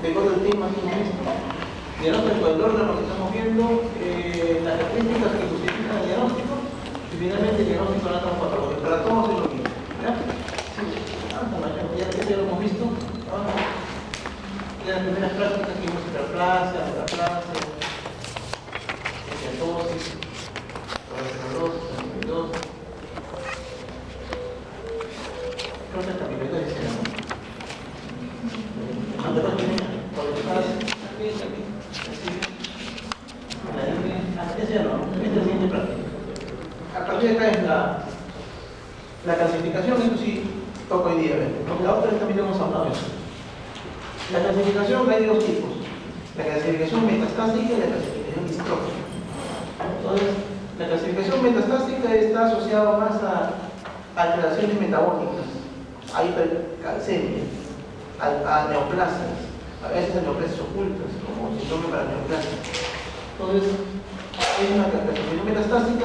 pegó del tema aquí en esto. Diagnóstico del órgano que estamos viendo, las características que justifican el diagnóstico, y finalmente el diagnóstico anatomopatológico. Para todos es lo mismo. ¿Ya? Sí. Ya lo hemos visto. Ya las primeras prácticas que vimos hiperplasia, metaplasia, esteatosis, paracetosis, amiloidosis. Creo que hasta amiloidosis era, ¿no? A partir de acá es la clasificación, eso sí toca hoy día, porque la otra vez también hemos hablado de eso. La clasificación hay dos tipos, la clasificación metastásica y la clasificación distrófica. Entonces, la clasificación metastásica está asociada más a alteraciones metabólicas, a hipercalcemia, a neoplasias, a veces a neoplasias ocultas, como síndrome para neoplasia. Entonces, es una clasificación metastásica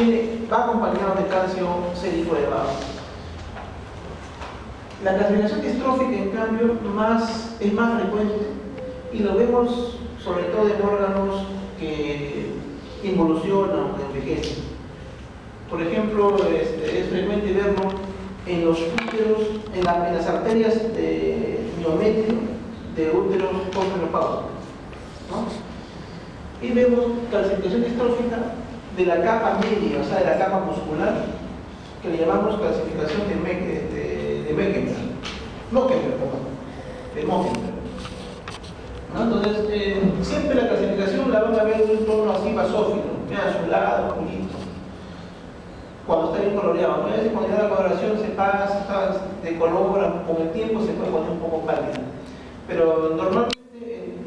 y va acompañado de calcio sérico elevado. La clasificación distrófica, en cambio, es más frecuente y lo vemos sobre todo en órganos que involucionan o que envejecen. Por ejemplo, es frecuente verlo en los úteros, en las arterias de miometrio de úteros postmenopáusicos, ¿no? Y vemos calcificación distrófica de la capa media, o sea, de la capa muscular, que le llamamos clasificación de Meckenberg. Mockenberg, perdón, de Mockenberg. ¿No? Entonces, siempre la clasificación la van a ver en un tono así basófilo, azulado, oscurito, cuando está bien coloreado. ¿No? A veces cuando ya la coloración se pasa, se decolora, con el tiempo se puede poner un poco pálida. Pero normalmente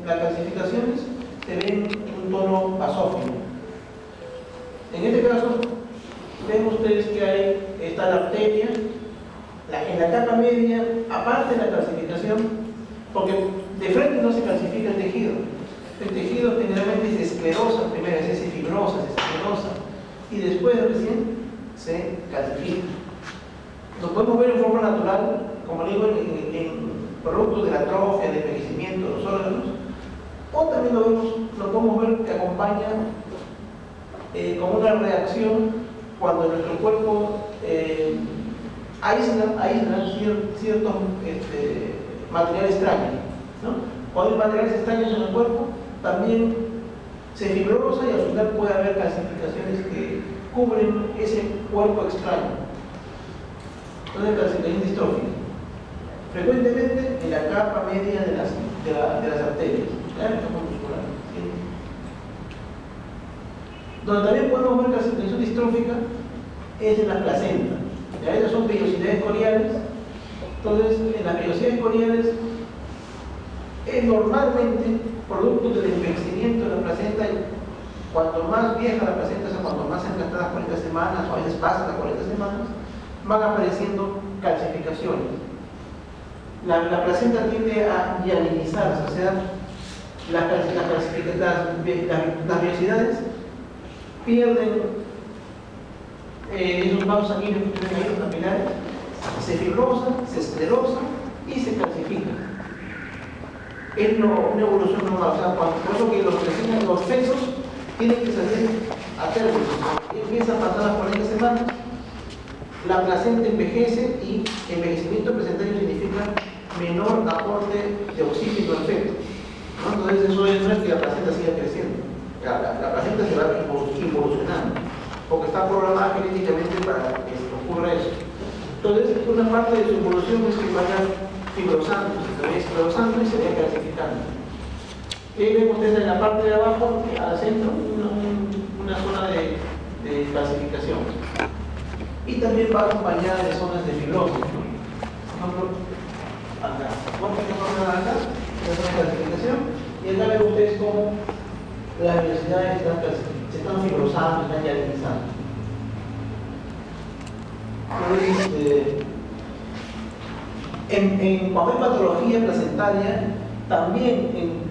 en las clasificaciones se ven un tono basófilo. En este caso, ven ustedes que está la arteria, en la capa media, aparte de la clasificación, porque de frente no se clasifica el tejido. El tejido generalmente se esclerosa, primero se fibrosa, se esclerosa, y después recién se calcifica. Lo podemos ver en forma natural, como digo, en producto de la atrofia, del envejecimiento de los órganos, o también lo podemos ver que acompaña como una reacción cuando nuestro cuerpo aísla ciertos materiales extraños, ¿no? Cuando hay materiales extraños en el cuerpo, también se fibrosa y al final puede haber calcificaciones que cubren ese cuerpo extraño. Entonces, calcificación distrófica. Frecuentemente en la capa media de las arterias, ¿ya? En la capa muscular, ¿sí? Donde también podemos ver calcificación distrófica es en la placenta. ¿Ya? Esas son vellosidades coriales. Entonces, en las vellosidades coriales es normalmente producto del envejecimiento de la placenta. Cuanto más vieja la placenta, o sea, cuanto más cerca está las 40 semanas, o a veces pasan las 40 semanas, van apareciendo calcificaciones. La placenta tiende a hialinizarse, o sea, las vellosidades pierden esos vasos sanguíneos que tienen ahí, los capilares, se fibrosan, se esclerosan y se calcifican. Es una evolución normal, o sea, por eso que los fetos tienen que salir a término. Empieza a pasar las 40 semanas, la placenta envejece y envejecimiento placentario significa menor aporte de oxígeno al feto, ¿no? Entonces eso no es que la placenta siga creciendo, la placenta se va involucionando, porque está programada genéticamente para que ocurra eso. Entonces una parte de su evolución es que vaya fibrosando, y se vaya calcificando. Y ahí ven ustedes en la parte de abajo, al centro, una zona de calcificación. Y también va acompañada de zonas de fibrosis. Por ejemplo, acá. Vamos a poner acá, la zona de calcificación. Y acá ven ustedes cómo las vellosidades se están fibrosando, están hialinizando. Cuando hay patología placentaria, también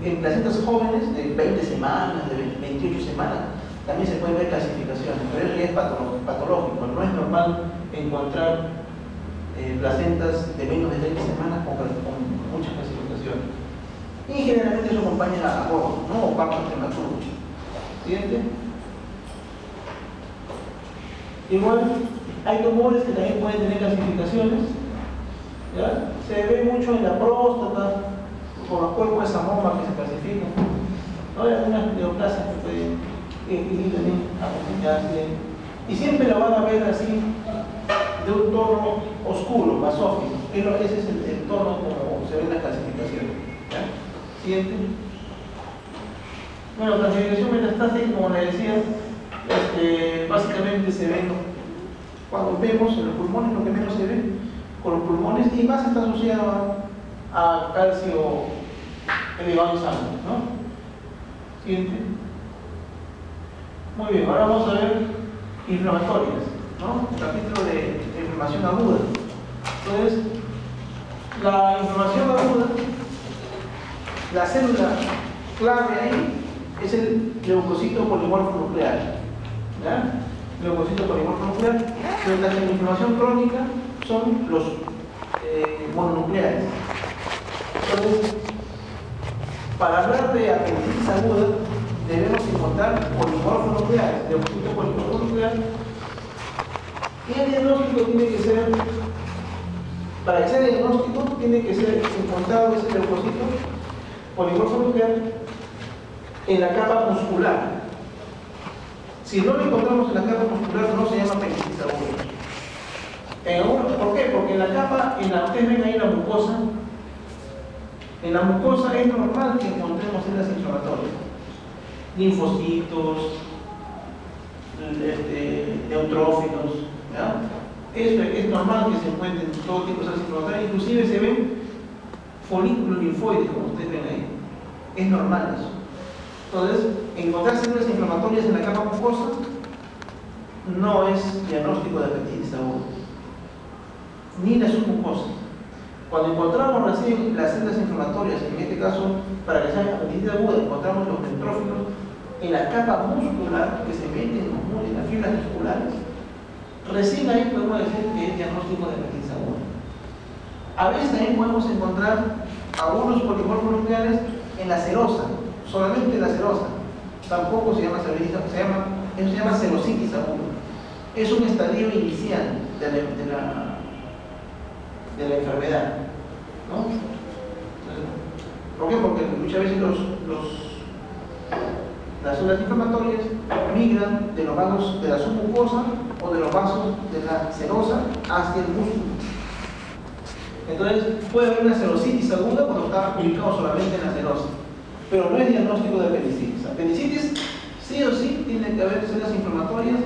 en placentas jóvenes de 20 semanas, de 28 semanas, también se pueden ver calcificaciones, pero eso ya es patológico. No es normal encontrar placentas de menos de 20 semanas con muchas calcificaciones. y generalmente eso acompaña a aborto, ¿no? O partos prematuros. ¿Siguiente? Igual, hay tumores que también pueden tener calcificaciones, ¿ya? Se ve mucho en la próstata, por los cuerpos de samoma que se calcifican, ¿no? Hay algunas neoplasias que pueden ir también acompañarse, y siempre lo van a ver así, de un tono oscuro, basófico. Ese es el tono como se ven las clasificaciones. ¿Ya? Siguiente. Bueno, clasificación metastásica, como les decía, básicamente se ven cuando vemos en los pulmones, lo que menos se ve con los pulmones, y más está asociado a calcio elevado en sangre, ¿no? Siguiente. Muy bien, ahora vamos a ver inflamatorias, ¿no? El capítulo de inflamación aguda. Entonces, la inflamación aguda, la célula clave ahí es el leucocito polimorfo nuclear, ¿ya? Leucocito polimorfo nuclear. Mientras que la inflamación crónica son los mononucleares. Entonces, para hablar de apendicitis aguda, debemos encontrar polimorfos nucleares, leucocito polimorfo nuclear. Y el diagnóstico tiene que ser, para que sea diagnóstico, tiene que ser encontrado ese leucocito polimorfo nuclear en la capa muscular. Si no lo encontramos en la capa muscular, no se llama apendicitis aguda. ¿Por qué? Porque en la capa, ustedes ven ahí la mucosa, en la mucosa es normal que encontremos células inflamatorias, linfocitos, neutrófilos, ¿ya? Es normal que se encuentren todo tipo de células inflamatorias, inclusive se ven folículos linfoides, como ustedes ven ahí. Es normal eso. Entonces, encontrar células inflamatorias en la capa mucosa no es diagnóstico de apendicitis aguda, ni la submucosa. Cuando encontramos recién las células inflamatorias, en este caso, para que sea apendicitis aguda, encontramos los neutrófilos en la capa muscular que se meten en las fibras musculares, recién ahí podemos decir que es diagnóstico de apendicitis aguda. A veces también podemos encontrar algunos polimorfos nucleares en la serosa, solamente en la serosa. Tampoco se llama serositis, eso se llama serositis aguda. Es un estadio inicial de la enfermedad, ¿no? ¿Por qué? Porque muchas veces las células inflamatorias migran de los vasos de la submucosa o de los vasos de la serosa hacia el músculo. Entonces puede haber una serositis aguda cuando está ubicado solamente en la serosa, pero no es diagnóstico de apendicitis. Apendicitis sí o sí tiene que haber células inflamatorias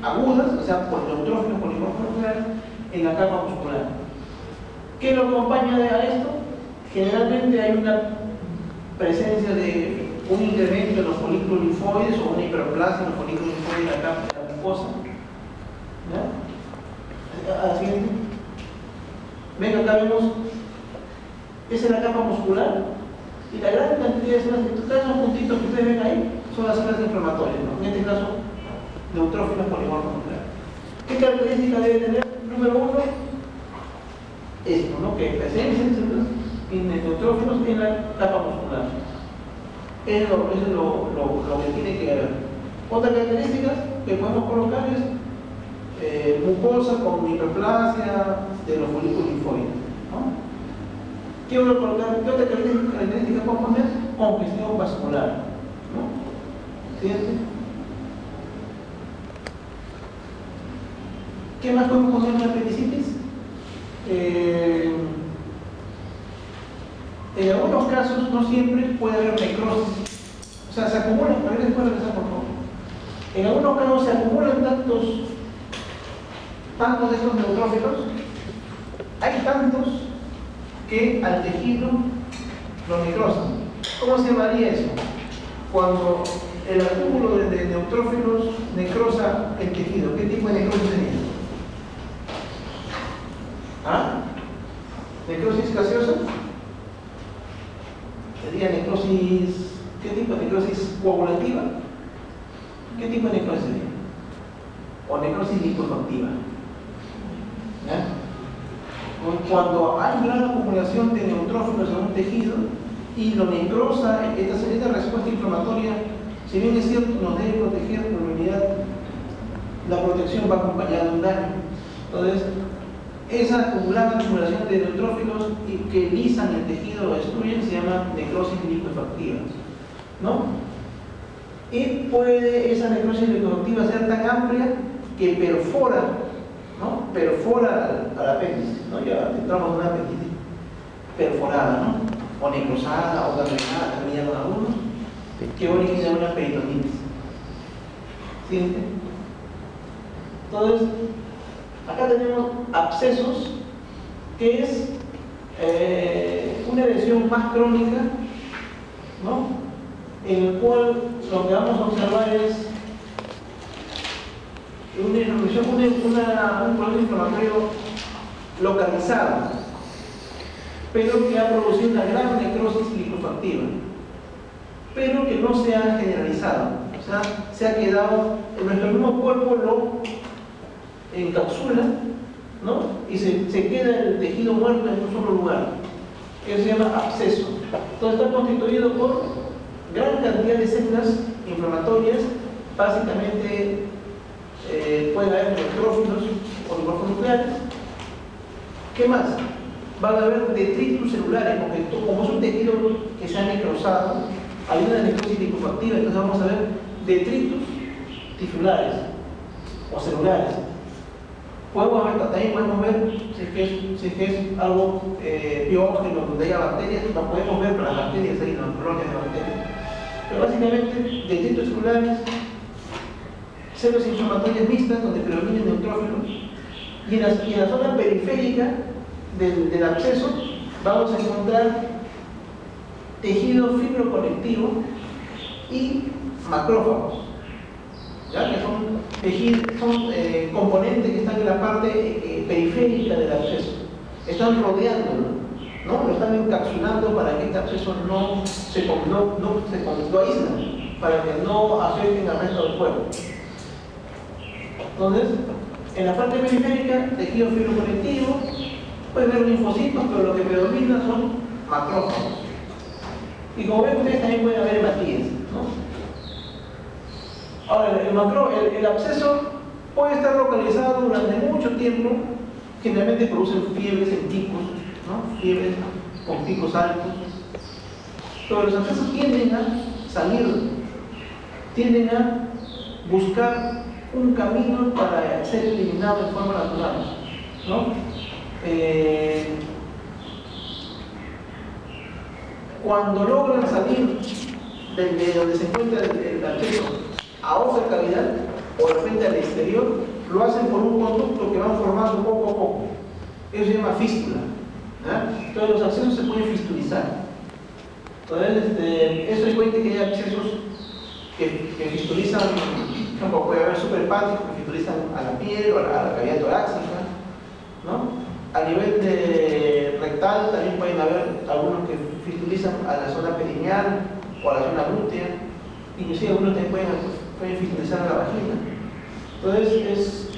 agudas, o sea, por neutrófilos polimorfos nucleares en la capa muscular. ¿Qué lo acompaña a esto? Generalmente hay una presencia de un incremento en los folículos linfoides o una hiperplasia en los folículos linfoides de la capa de la mucosa. ¿Ya? A la siguiente. Ven, acá vemos, esa es la capa muscular y la gran cantidad de células, todos esos puntitos que ustedes ven ahí son las células inflamatorias, ¿no? En este caso, neutrófilos polimorfos nucleares. ¿Qué característica debe tener? Número uno, esto, ¿no? Que presencia de células neutrófilos en la capa muscular. Eso es lo que tiene que haber. Otra característica que podemos colocar es mucosa con hiperplasia de los folículos linfoides, ¿no? ¿Qué otra característica podemos poner? Congestión vascular, ¿no? ¿Siguiente? ¿Qué más podemos poner en la apendicitis? En algunos casos, no siempre, puede haber necrosis. O sea, se acumulan, a ver después regresar por favor. En algunos casos se acumulan tantos de estos neutrófilos, hay tantos que al tejido lo necrosan. ¿Cómo se llamaría eso? Cuando el acúmulo de neutrófilos necrosa el tejido, ¿qué tipo de necrosis sería? ¿Ah? ¿Necrosis gaseosa? ¿Sería necrosis? ¿Qué tipo de necrosis coagulativa? ¿Qué tipo de necrosis sería? ¿O necrosis lipoactiva? ¿Ya? Cuando hay gran acumulación de neutrófilos en un tejido y lo necrosa. Esta respuesta inflamatoria, si bien es cierto, nos debe proteger, en realidad la protección va acompañada de un daño. Entonces, esa acumulación de neutrófilos que lisan el tejido o destruyen se llama necrosis licuefactiva, ¿no? Y puede esa necrosis licuefactiva ser tan amplia que perfora, ¿no? Perfora al apéndice, ¿no? Ya entramos en una apéndice perforada, ¿no? O necrosada o gangrenada, también llaman algunos, que origina una peritonitis. ¿Sí? Entonces, acá tenemos abscesos, que es una lesión más crónica, ¿no? En el cual lo que vamos a observar es un problema inflamatorio localizado, pero que ha producido una gran necrosis licuefactiva, pero que no se ha generalizado. O sea, se ha quedado en nuestro mismo cuerpo, lo encapsula, ¿no? Y se queda el tejido muerto en un solo lugar, que se llama absceso. Entonces está constituido por gran cantidad de células inflamatorias, básicamente pueden haber neutrófilos o oligonucleares. ¿Qué más? Van a haber detritus celulares, porque como es un tejido que se ha necrosado, hay una necrosis licuefactiva, entonces vamos a ver detritus tisulares o celulares. También podemos ver si es que es algo biológico donde haya bacterias, lo podemos ver para las bacterias ahí, las colonias de bacterias. Pero básicamente, detritus celulares, células inflamatorias mixtas donde predominan neutrófilos, y en la zona periférica del absceso vamos a encontrar tejido fibroconectivo y macrófagos, ¿ya? Que son componentes que están en la parte periférica del absceso, están rodeándolo, ¿no? Lo están encapsulando para que este absceso no se aísla, para que no afecten al resto del cuerpo. Entonces, en la parte periférica, tejido fibroconectivo, pueden ver linfocitos, pero lo que predomina son macrófagos. Y como ven ustedes, también pueden haber hematíes, ¿no? Ahora, el absceso puede estar localizado durante mucho tiempo, generalmente producen fiebres en picos, ¿no? Fiebres con picos altos. Pero los abscesos tienden a salir, tienden a buscar un camino para ser eliminado de forma natural, ¿no? Cuando logran salir de donde se encuentra el absceso a otra cavidad o de frente al exterior, lo hacen por un conducto que van formando poco a poco. Eso se llama fístula, ¿eh? Entonces los abscesos se pueden fistulizar. Entonces, eso es cuenta que hay abscesos que fistulizan, como puede haber superhepáticos que fistulizan a la piel o a la cavidad torácica, ¿no? A nivel rectal también pueden haber algunos que fistulizan a la zona perineal o a la zona glútea, inclusive algunos también pueden fistulizar a la vagina. Entonces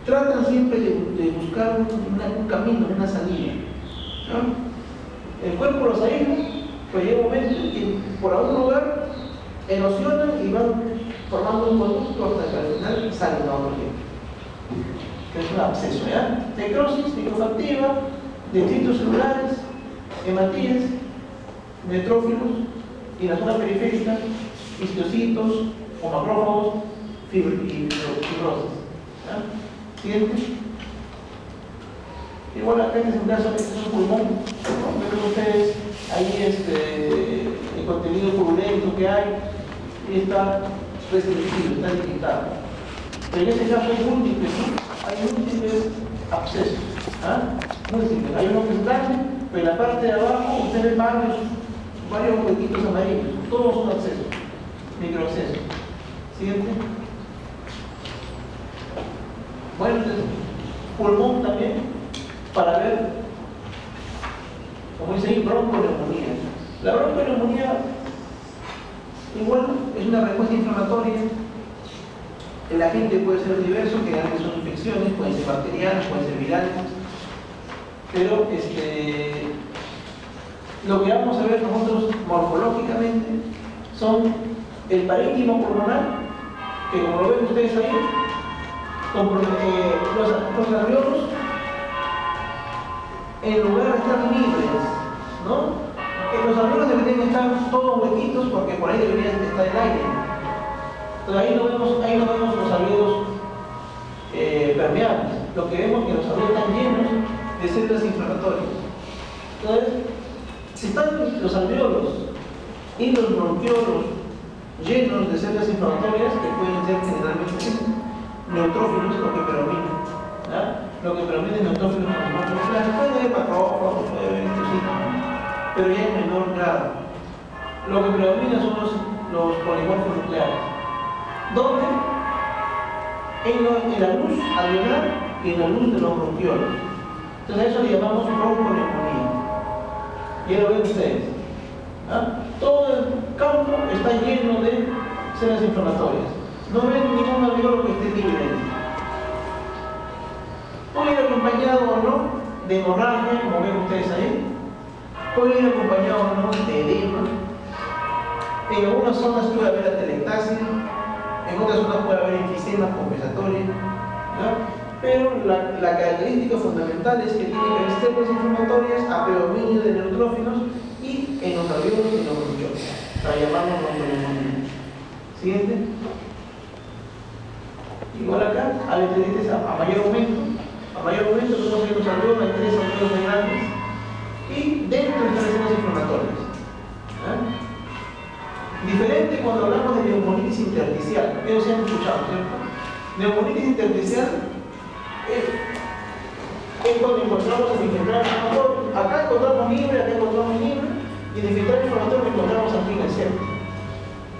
tratan siempre de buscar un camino, una salida, ¿no? El cuerpo los aísla, pues llega un momento en que por algún lugar erosionan y van formando un conducto hasta que al final salen a otro tiempo. Es un absceso, ¿ya? Necrosis licuefactiva, detritos celulares, hematíes, neutrófilos, y en la zona periférica, histocitos o macrófagos y fibrosis. Siguiente. Igual acá en este caso este es un pulmón, ¿no? Ven ustedes ahí el contenido purulento que hay y está restringido, está limitado. Pero en este caso hay múltiples, ¿no? Hay múltiples abscesos, múltiples. Hay uno que es grande, pero en la parte de abajo usted ve varios huequitos amarillos, todos son abscesos, microabscesos. Siguiente. Bueno, entonces, pulmón también, para ver, como dice ahí, bronconeumonía. La bronconeumonía igual es una respuesta inflamatoria. El agente puede ser diverso, generalmente son infecciones, pueden ser bacterianas, pueden ser virales, pero Lo que vamos a ver nosotros morfológicamente son el parénquimo pulmonar, que como lo ven ustedes ahí, los alveolos, en lugar de estar libres, ¿no? Los alveolos deberían estar todos huequitos porque por ahí debería estar el aire. Entonces ahí no vemos los alveolos permeables. Lo que vemos es que los alveolos están llenos de células inflamatorias. Entonces, si están los alveolos y los bronquiolos llenos de células inflamatorias, que pueden ser generalmente neutrófilos, lo que predomina. Lo que predomina es neutrófilos nucleares. Puede haber macrófagos, puede haber histocitos, pero ya en menor grado. Lo que predomina son los polimorfos nucleares. ¿Dónde? En la luz alveolar y en la luz de los bronquiolos. Entonces a eso le llamamos bronconeumonía. Ya lo ven ustedes. Todo el campo está lleno de células inflamatorias. No ven ningún alveolo que esté libre. Puede ir acompañado o no de hemorragia, como ven ustedes ahí. Puede ir acompañado o no de edema. En algunas zonas puede haber atelectasia, en otras zonas puede haber enfisema compensatorio. Pero la característica fundamental es que tiene que haber células inflamatorias a predominio de neutrófilos y en los alveolos y en los bronquiolos. La llamamos bronconeumonía. Siguiente. Igual acá, aletritis a mayor aumento. A mayor aumento tenemos ahí los alveolos, hay 3 alveolos muy grandes. Y dentro están las células inflamatorias. Diferente cuando hablamos de neumonitis intersticial. Ellos se han escuchado, ¿cierto? Neumonitis intersticial es cuando encontramos el infiltrado inflamatorio. Acá encontramos libre, acá encontramos libre, y el infiltrado inflamatorio lo encontramos aquí en el centro.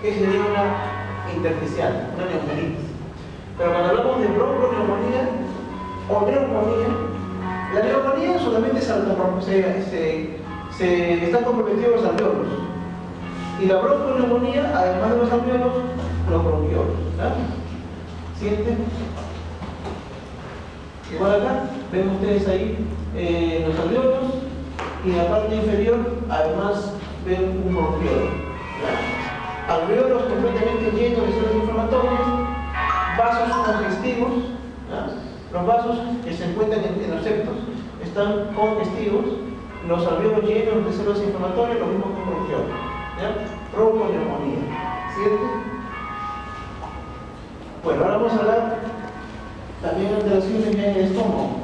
Que sería una intersticial, una neumonitis. Pero cuando hablamos de bronconeumonía o neumonía, la neumonía solamente están comprometidos los alveolos. Y la bronconeumonía, además de los alveolos, los bronquiolos. Siguiente. Igual acá, ven ustedes ahí los alveolos y en la parte inferior, además, ven un bronquiolo. Alveolos completamente llenos de células inflamatorias, vasos congestivos. Los vasos que se encuentran en los septos están congestivos, los alveolos llenos de células inflamatorias, lo mismo que un bronquiolo. Bronconeumonía. ¿Cierto? Bueno, ahora vamos a hablar también de alteraciones en el estómago.